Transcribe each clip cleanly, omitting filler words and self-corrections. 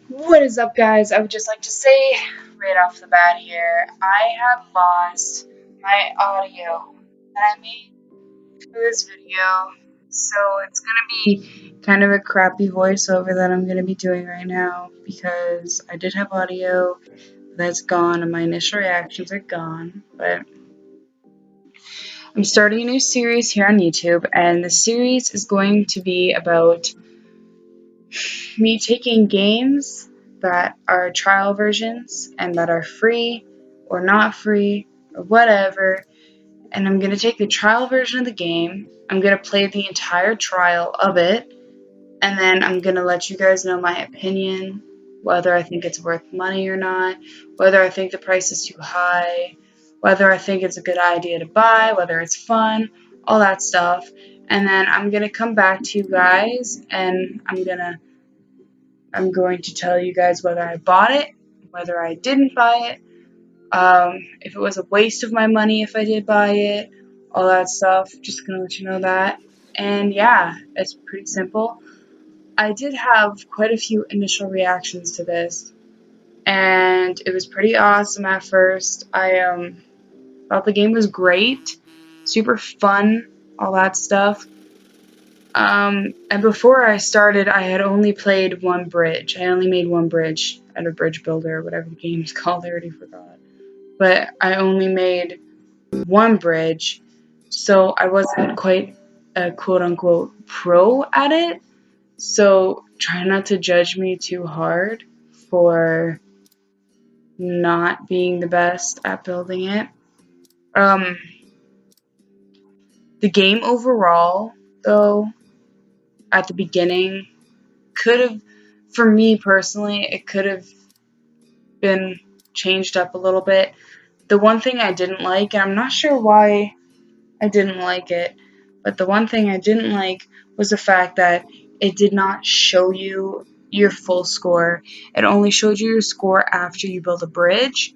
What is up, guys? I would just like to say right off the bat here, I have lost my audio that I made for this video, so it's gonna be kind of a crappy voiceover that I'm gonna be doing right now because I did have audio that's gone and my initial reactions are gone, but I'm starting a new series here on YouTube, and the series is going to be about me taking games that are trial versions and that are free or not free or whatever, and I'm going to take the trial version of the game, I'm going to play the entire trial of it, and then I'm going to let you guys know my opinion, whether I think it's worth money or not, whether I think the price is too high, whether I think it's a good idea to buy, whether it's fun, all that stuff. And then I'm going to come back to you guys and I'm going to tell you guys whether I bought it, whether I didn't buy it, if it was a waste of my money if I did buy it, all that stuff. Just gonna let you know that. And yeah, it's pretty simple. I did have quite a few initial reactions to this, and it was pretty awesome at first. I thought the game was great, super fun, all that stuff. And before I started, I had only played one bridge. I only made one bridge at a bridge builder, or whatever the game's called. I already forgot. But I only made one bridge, so I wasn't quite a quote-unquote pro at it. So try not to judge me too hard for not being the best at building it. The game overall, though, at the beginning could have, for me personally, it could have been changed up a little bit. The one thing I didn't like, and I'm not sure why I didn't like it, but the one thing I didn't like was the fact that it did not show you your full score. It only showed you your score after you build a bridge,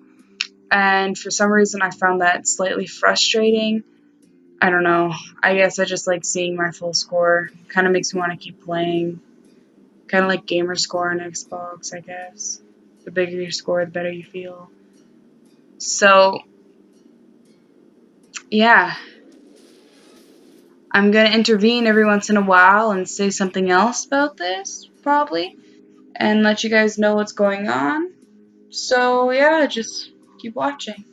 and for some reason I found that slightly frustrating. I don't know. I guess I just like seeing my full score. Kind of makes me want to keep playing. Kind of like gamer score on Xbox, I guess. The bigger your score, the better you feel. So, yeah. I'm going to intervene every once in a while and say something else about this, probably, and let you guys know what's going on. So, yeah, just keep watching.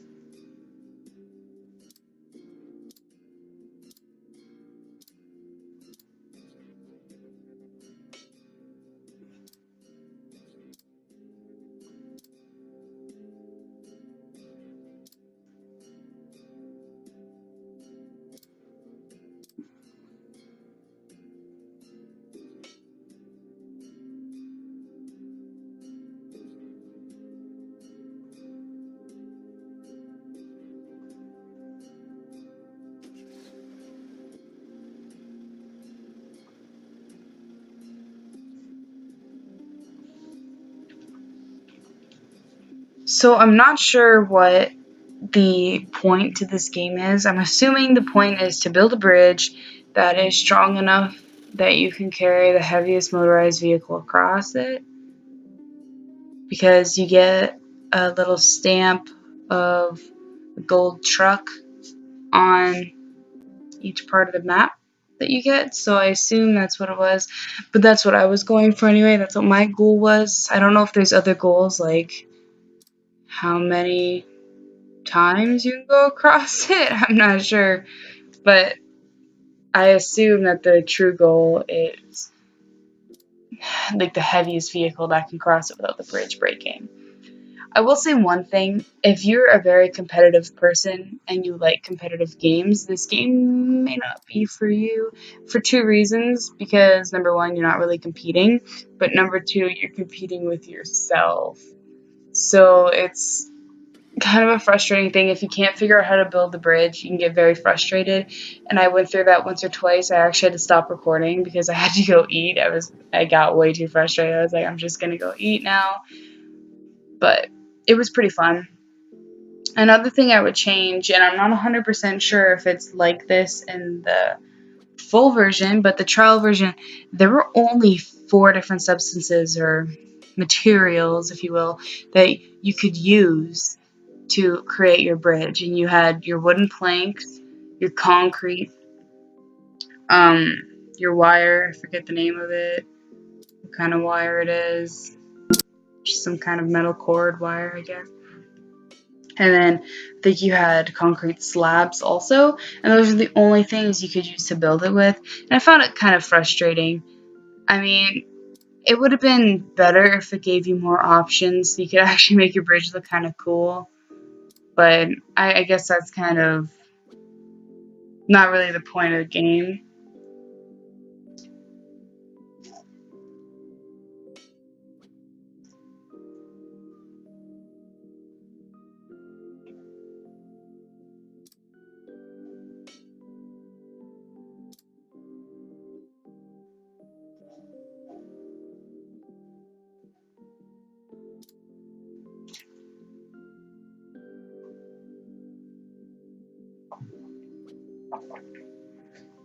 So, I'm not sure what the point to this game is. I'm assuming the point is to build a bridge that is strong enough that you can carry the heaviest motorized vehicle across it, because you get a little stamp of a gold truck on each part of the map that you get. So I assume that's what it was, but that's what I was going for anyway. That's what my goal was. I don't know if there's other goals, like how many times you can go across it. I'm not sure, but I assume that the true goal is like the heaviest vehicle that can cross it without the bridge breaking. I will say one thing: if you're a very competitive person and you like competitive games, this game may not be for you for two reasons. Because number one, you're not really competing, but number two, you're competing with yourself. So it's kind of a frustrating thing. If you can't figure out how to build the bridge, you can get very frustrated. And I went through that once or twice. I actually had to stop recording because I had to go eat. I got way too frustrated. I was like, I'm just gonna go eat now. But it was pretty fun. Another thing I would change, and I'm not 100% sure if it's like this in the full version, but the trial version, there were only 4 different substances, or materials, if you will, that you could use to create your bridge. And you had your wooden planks, your concrete, your wire, I forget the name of it, what kind of wire it is, just some kind of metal cord wire, I guess. And then I think you had concrete slabs also, and those are the only things you could use to build it with. And I found it kind of frustrating. I mean, it would have been better if it gave you more options so you could actually make your bridge look kind of cool. But I guess that's kind of not really the point of the game.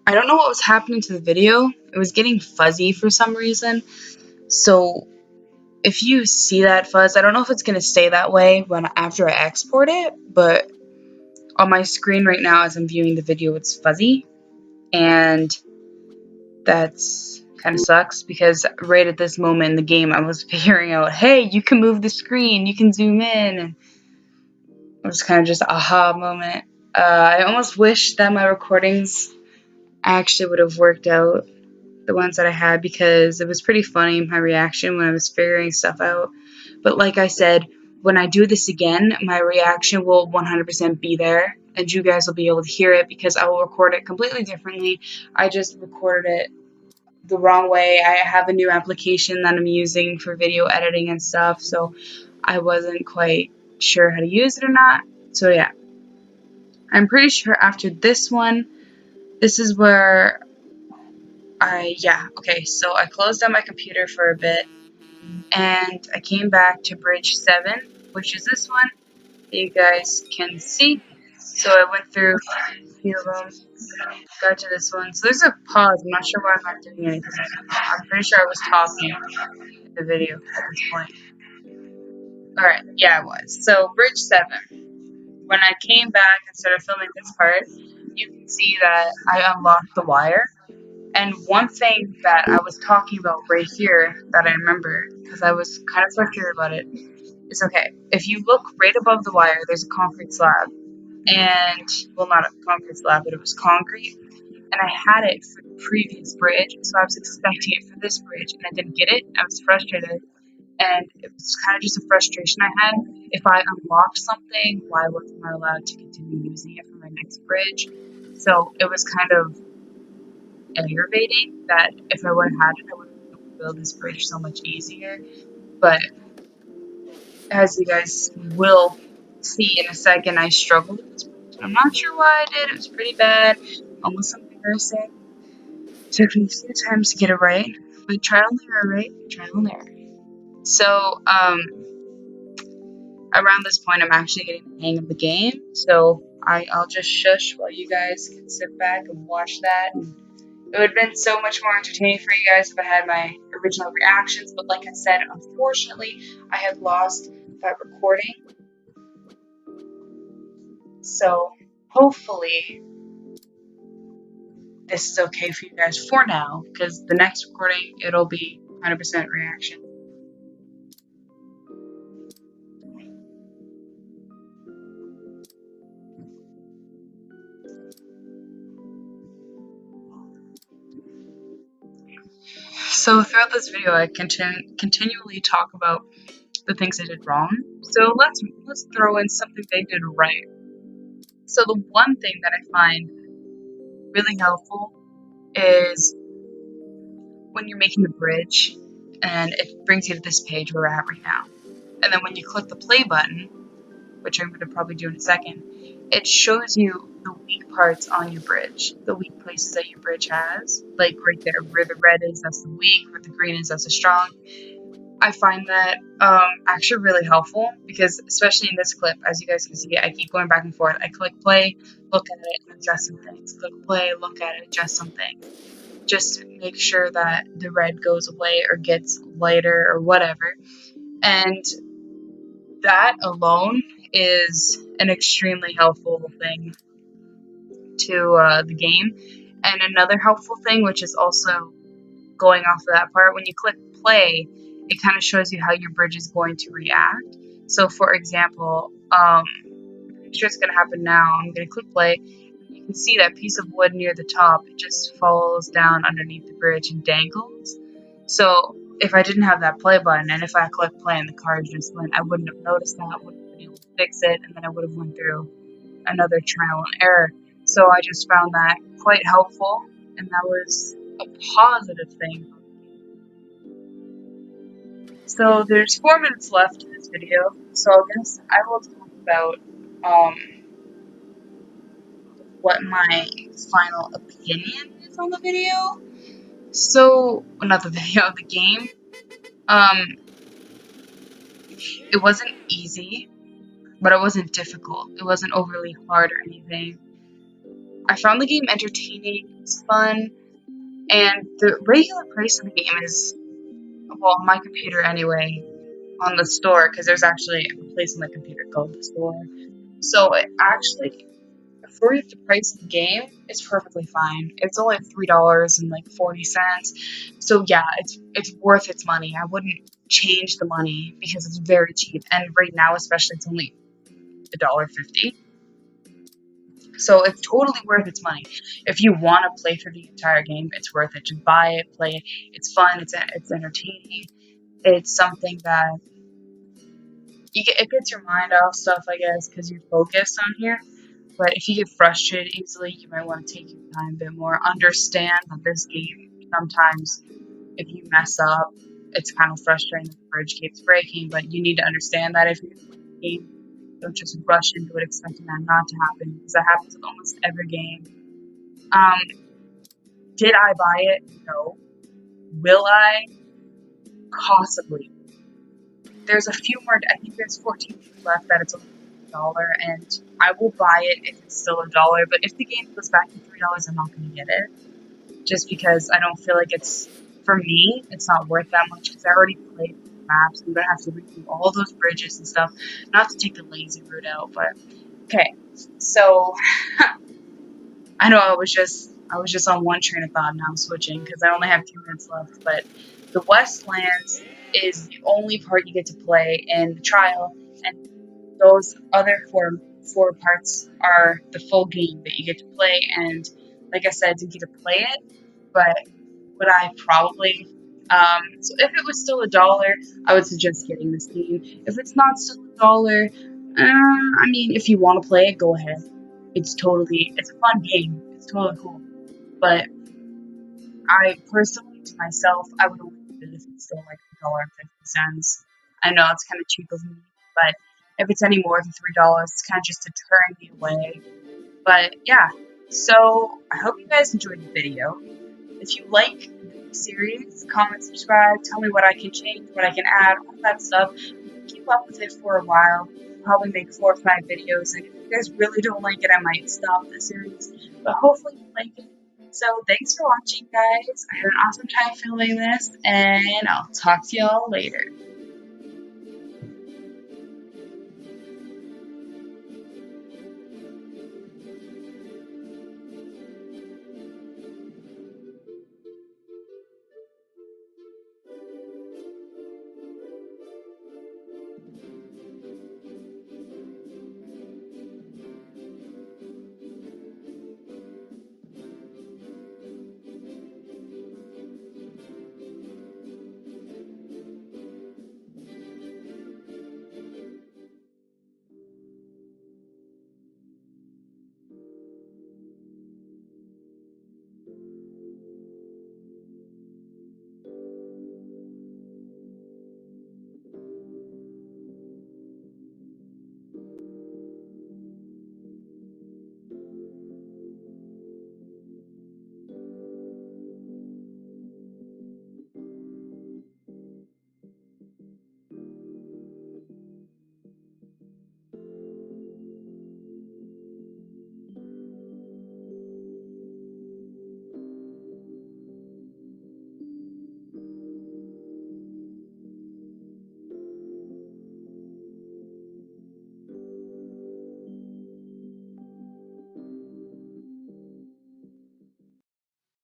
I don't know what was happening to the video. It was getting fuzzy for some reason. So if you see that fuzz, I don't know if it's going to stay that way after I export it, but on my screen right now as I'm viewing the video, it's fuzzy. And that's kind of sucks because right at this moment in the game, I was figuring out, hey, you can move the screen, you can zoom in. And it was kind of just an aha moment. I almost wish that my recordings actually would have worked out, the ones that I had, because it was pretty funny, my reaction when I was figuring stuff out. But like I said, when I do this again, my reaction will 100% be there, and you guys will be able to hear it because I will record it completely differently. I just recorded it the wrong way. I have a new application that I'm using for video editing and stuff, so I wasn't quite sure how to use it or not. So yeah, I'm pretty sure after this one, this is where so I closed down my computer for a bit, and I came back to bridge 7, which is this one that you guys can see. So I went through a few of them, got to this one. So there's a pause. I'm not sure why I'm not doing anything. I'm pretty sure I was talking in the video at this point. Alright, yeah, I was. So bridge 7. When I came back and started filming this part, you can see that I unlocked the wire. And one thing that I was talking about right here that I remember, because I was kind of frustrated about it, is okay, if you look right above the wire, there's a concrete slab. And, well, not a concrete slab, but it was concrete. And I had it for the previous bridge, so I was expecting it for this bridge, and I didn't get it. I was frustrated. And it was kind of just a frustration I had. If I unlocked something, why wasn't I allowed to continue using it for my next bridge? So it was kind of aggravating that if I would have had it, I would have been able to build this bridge so much easier. But as you guys will see in a second, I struggled with this bridge. I'm not sure why I did. It was pretty bad, almost embarrassing. Took me a few times to get it right, but trial and error, right? Trial and error. So, around this point, I'm actually getting the hang of the game. So I'll just shush while you guys can sit back and watch that. And it would have been so much more entertaining for you guys if I had my original reactions, but like I said, unfortunately, I had lost that recording. So hopefully this is okay for you guys for now, because the next recording, it'll be 100% reaction. So throughout this video, I continually talk about the things I did wrong. So let's throw in something they did right. So the one thing that I find really helpful is when you're making the bridge, and it brings you to this page where we're at right now. And then when you click the play button, which I'm going to probably do in a second, it shows you the weak parts on your bridge, the weak places that your bridge has. Like right there, where the red is, that's the weak, where the green is, that's the strong. I find that actually really helpful because, especially in this clip, as you guys can see, I keep going back and forth. I click play, look at it, and adjust some things. Click play, look at it, adjust some things. just make sure that the red goes away or gets lighter or whatever. And that alone is an extremely helpful thing to the game. And another helpful thing, which is also going off of that part, when you click play, it kind of shows you how your bridge is going to react. So, for example, I'm pretty sure it's going to happen now. I'm going to click play. You can see that piece of wood near the top. It just falls down underneath the bridge and dangles. So, if I didn't have that play button, and if I clicked play and the card just went, I wouldn't have noticed that. I wouldn't have been able to fix it, and then I would have went through another trial and error. So I just found that quite helpful, and that was a positive thing. So there's 4 minutes left in this video, so I guess I will talk about what my final opinion is on the video. So, not the video, the game. It wasn't easy, but it wasn't difficult. It wasn't overly hard or anything. I found the game entertaining, it was fun, and the regular price of the game is, well, on my computer anyway, on the store, because there's actually a place on my computer called the store. So it actually, for the price of the game, it's perfectly fine. It's only $3.40. So yeah, it's worth its money. I wouldn't change the money because it's very cheap, and right now especially, it's only $1.50. So it's totally worth its money. If you want to play through the entire game, it's worth it. Just buy it, play it. It's fun. It's entertaining. It's something that it gets your mind off stuff, I guess, because you're focused on here. But if you get frustrated easily, you might want to take your time a bit more. Understand that this game, sometimes if you mess up, it's kind of frustrating that the bridge keeps breaking, but you need to understand that if you're playing the game, don't just rush into it expecting that not to happen, because that happens with almost every game. Did I buy it? No. Will I? Possibly. There's a few more, I think there's 14 left that it's only $1, and I will buy it if it's still $1, but if the game goes back to $3, I'm not going to get it, just because I don't feel like it's, for me, it's not worth that much, because I already played the maps, I'm going to have to redo all those bridges and stuff, not to take the lazy route out, but, okay, so, I know I was just on one train of thought, now I'm switching, because I only have 2 minutes left, but the Westlands is the only part you get to play in the trial, and those other four parts are the full game that you get to play. And like I said, I didn't get to play it, but would I probably? So if it was still $1, I would suggest getting this game. If it's not still $1, I mean, if you want to play it, go ahead. It's a fun game. It's totally cool. But I personally, to myself, I would only get it if it's still like $1.50. I know it's kind of cheap of me, but if it's any more than $3, it's kind of just deterring me away. But yeah, so I hope you guys enjoyed the video. If you like the series, comment, subscribe, tell me what I can change, what I can add, all that stuff. Keep up with it for a while. Probably make 4 or 5 videos, and if you guys really don't like it, I might stop the series. But hopefully you like it. So thanks for watching, guys. I had an awesome time filming this, and I'll talk to y'all later.